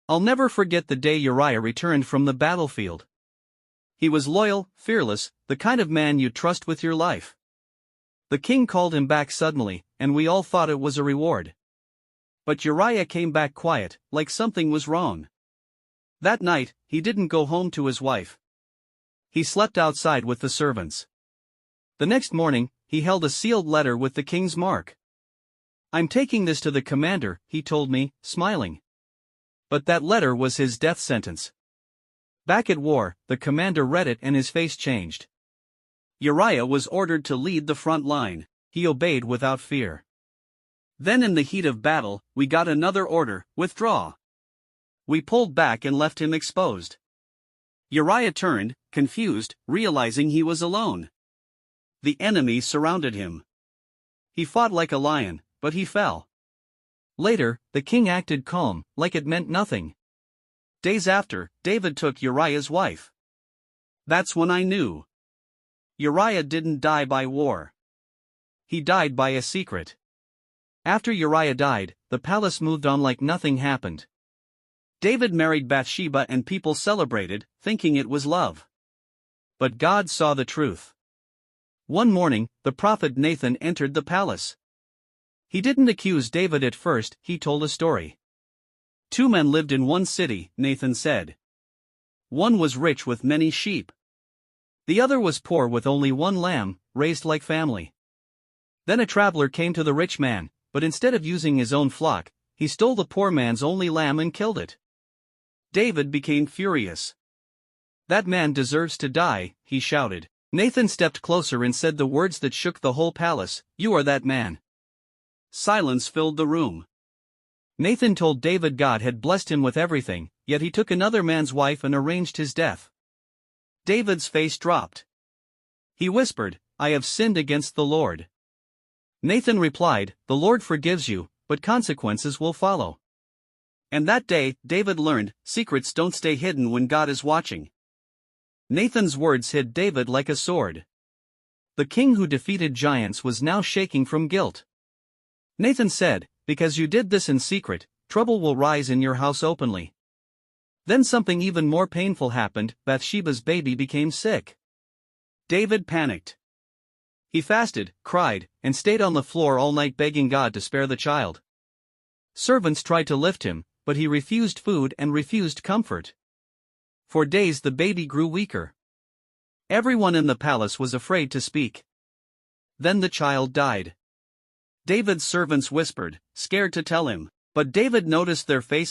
I'll never forget the day Uriah returned from the battlefield. He was loyal, fearless, the kind of man you'd trust with your life. The king called him back suddenly, and we all thought it was a reward. But Uriah came back quiet, like something was wrong. That night, he didn't go home to his wife. He slept outside with the servants. The next morning, he held a sealed letter with the king's mark. "I'm taking this to the commander," he told me, smiling. But that letter was his death sentence. Back at war, the commander read it and his face changed. Uriah was ordered to lead the front line. He obeyed without fear. Then in the heat of battle, we got another order: withdraw. We pulled back and left him exposed. Uriah turned, confused, realizing he was alone. The enemy surrounded him. He fought like a lion, but he fell. Later, the king acted calm, like it meant nothing. Days after, David took Uriah's wife. That's when I knew. Uriah didn't die by war. He died by a secret. After Uriah died, the palace moved on like nothing happened. David married Bathsheba and people celebrated, thinking it was love. But God saw the truth. One morning, the prophet Nathan entered the palace. He didn't accuse David at first, he told a story. 2 men lived in one city, Nathan said. One was rich with many sheep. The other was poor with only one lamb, raised like family. Then a traveler came to the rich man, but instead of using his own flock, he stole the poor man's only lamb and killed it. David became furious. "That man deserves to die," he shouted. Nathan stepped closer and said the words that shook the whole palace: "You are that man." Silence filled the room. Nathan told David God had blessed him with everything, yet he took another man's wife and arranged his death. David's face dropped. He whispered, "I have sinned against the Lord." Nathan replied, "The Lord forgives you, but consequences will follow." And that day, David learned, secrets don't stay hidden when God is watching. Nathan's words hit David like a sword. The king who defeated giants was now shaking from guilt. Nathan said, "Because you did this in secret, trouble will rise in your house openly." Then something even more painful happened: Bathsheba's baby became sick. David panicked. He fasted, cried, and stayed on the floor all night begging God to spare the child. Servants tried to lift him, but he refused food and refused comfort. For days the baby grew weaker. Everyone in the palace was afraid to speak. Then the child died. David's servants whispered, scared to tell him, but David noticed their faces